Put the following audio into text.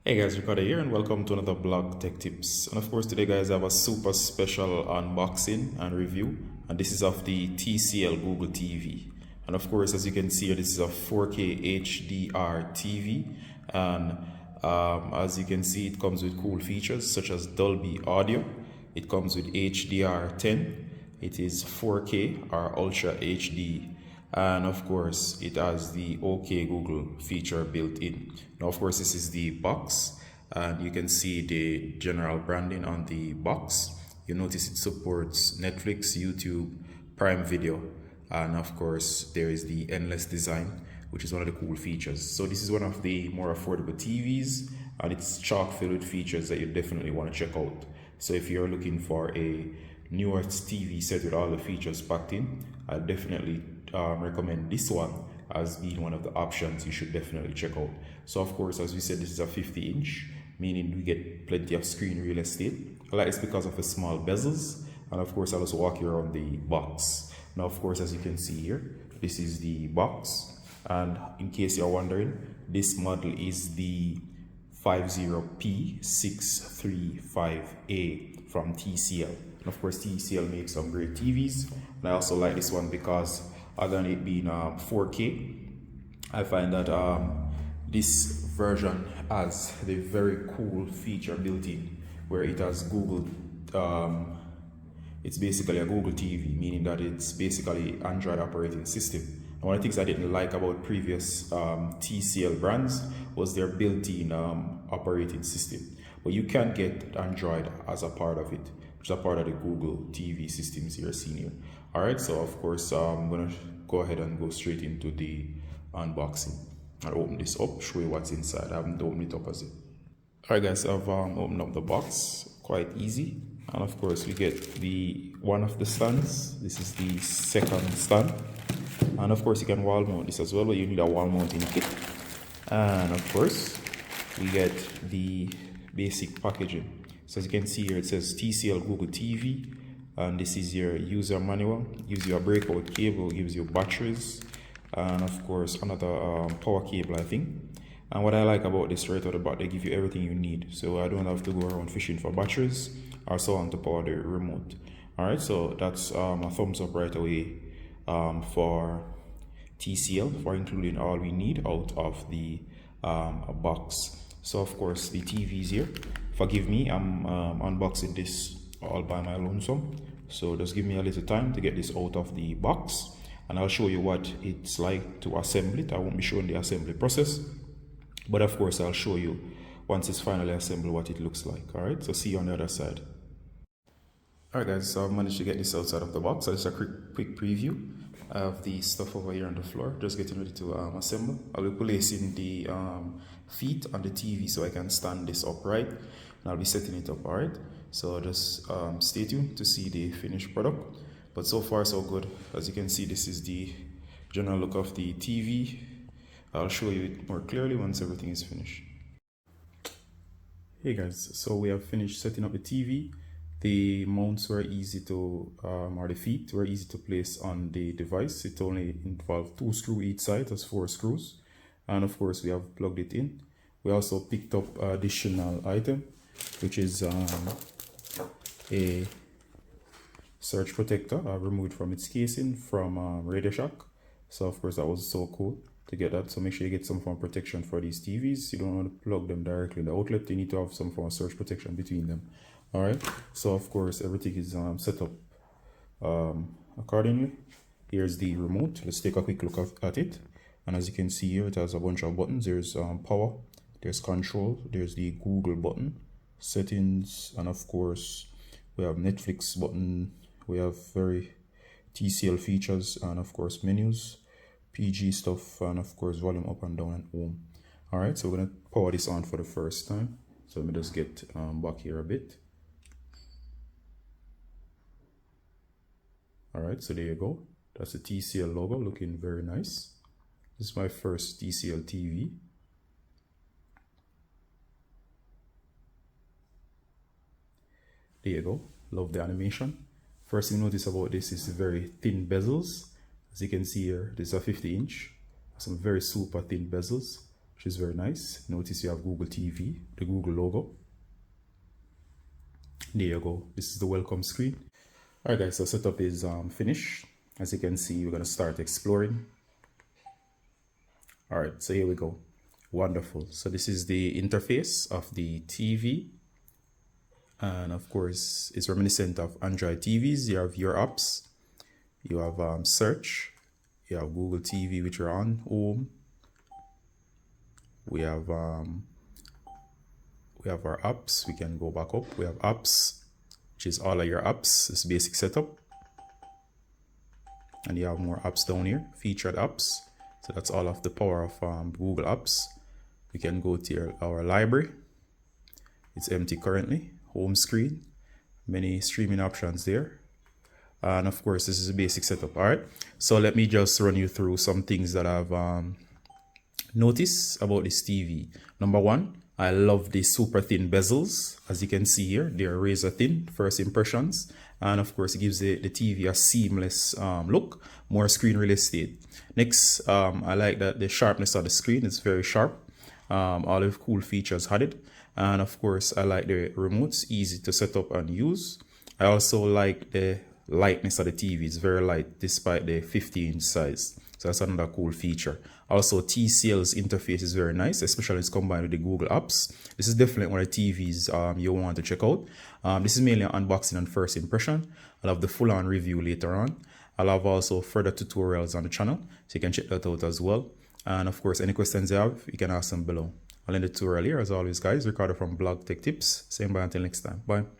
Hey guys, Ricardo here and welcome to another blog tech tips. And of course today guys I have a super special unboxing and review, and this is of the TCL Google TV. And of course as you can see here, this is a 4K HDR TV, and as you can see it comes with cool features such as Dolby Audio. It comes with HDR10, it is 4K or Ultra HD, and of course it has the OK Google feature built in. Now of course this is the box, and you can see the general branding on the box. You notice it supports Netflix, YouTube, Prime Video, and of course there is the endless design, which is one of the cool features. So this is one of the more affordable TVs, and it's chock filled with features that you definitely want to check out. So if you're looking for a newer TV set with all the features packed in, I definitely recommend this one as being one of the options you should definitely check out. So of course, as we said, this is a 50-inch, meaning we get plenty of screen real estate. I like this because of the small bezels, and of course I'll also walk you around the box. Now of course, as you can see here, this is the box, and in case you're wondering, this model is the 50P635A from TCL. And of course TCL makes some great TVs, and I also like this one because other than it being 4K, I find that this version has the very cool feature built in where it has Google. It's basically a Google TV, meaning that it's basically Android operating system. And one of the things I didn't like about previous TCL brands was their built-in operating system. But you can get Android as a part of it, which is a part of the Google TV systems you're seeing here. Alright, so of course I'm gonna go ahead and go straight into the unboxing. I'll open this up, show you what's inside. I haven't opened it up as yet. Alright guys, I've opened up the box, quite easy. And of course we get the one of the stands. This is the second stand. And of course you can wall mount this as well, but you need a wall mounting kit. And of course we get the basic packaging. So as you can see here, it says TCL Google TV, and this is your user manual. It gives you a breakout cable, gives you batteries, and of course another power cable, I think. And what I like about this right out the bat, they give you everything you need, so I don't have to go around fishing for batteries or so on to power the remote. Alright, so that's a thumbs up right away for TCL for including all we need out of the box. So of course the TV is here. Forgive me, I'm unboxing this all by my lonesome, so just give me a little time to get this out of the box, and I'll show you what it's like to assemble it. I won't be showing the assembly process, but of course I'll show you once it's finally assembled what it looks like. Alright, so see you on the other side. Alright guys, so I've managed to get this outside of the box. So just a quick preview of the stuff over here on the floor, just getting ready to assemble. I'll be placing the feet on the TV so I can stand this upright, and I'll be setting it up. Alright, so just stay tuned to see the finished product. But so far so good. As you can see, this is the general look of the TV. I'll show you it more clearly once everything is finished. Hey guys, so we have finished setting up the TV. The mounts were easy to, or the feet were easy to place on the device. It only involved 2 screws each side, that's 4 screws. And of course we have plugged it in. We also picked up an additional item, which is a surge protector removed from its casing from Radio Shack. So of course that was so cool to get that. So make sure you get some form of protection for these TVs. You don't want to plug them directly in the outlet. You need to have some form of surge protection between them. Alright, so of course everything is set up accordingly. Here's the remote. Let's take a quick look at it. And as you can see here, it has a bunch of buttons. There's power, there's control, there's the Google button, settings, and of course we have Netflix button. We have very TCL features, and of course menus, PG stuff, and of course volume up and down and home. Alright, so we're gonna power this on for the first time. So let me just get back here a bit. Alright, so there you go. That's the TCL logo, looking very nice. This is my first TCL TV. There you go. Love the animation. First thing you notice about this is very thin bezels. As you can see here, this is a 50-inch. Some very super thin bezels. which is very nice. Notice you have Google TV, the Google logo. There you go. This is the welcome screen. All right, guys, so setup is finished. As you can see, we're going to start exploring. All right, so here we go. Wonderful. So this is the interface of the TV. And of course, it's reminiscent of Android TVs. You have your apps. You have search. You have Google TV, which are on home. We have our apps. We can go back up. We have apps, which is all of your apps. This basic setup. And you have more apps down here, featured apps. So that's all of the power of Google Apps. We can go to our library. It's empty currently. Home screen. Many streaming options there. And of course, this is a basic setup. All right. So let me just run you through some things that I've noticed about this TV. Number one, I love the super thin bezels. As you can see here, they're razor thin, first impressions. And of course, it gives the TV a seamless look, more screen real estate. Next, I like that the sharpness of the screen is very sharp. All of cool features added. And of course, I like the remotes, easy to set up and use. I also like the lightness of the TV. It's very light despite the 50-inch size. So that's another cool feature. Also, TCL's interface is very nice, especially when it's combined with the Google Apps. This is definitely one of the TVs you want to check out. This is mainly an unboxing and first impression. I'll have the full-on review later on. I'll have also further tutorials on the channel, so you can check that out as well. And of course, any questions you have, you can ask them below. I'll end the tutorial here. As always, guys, Ricardo from Blog Tech Tips. Saying bye until next time. Bye.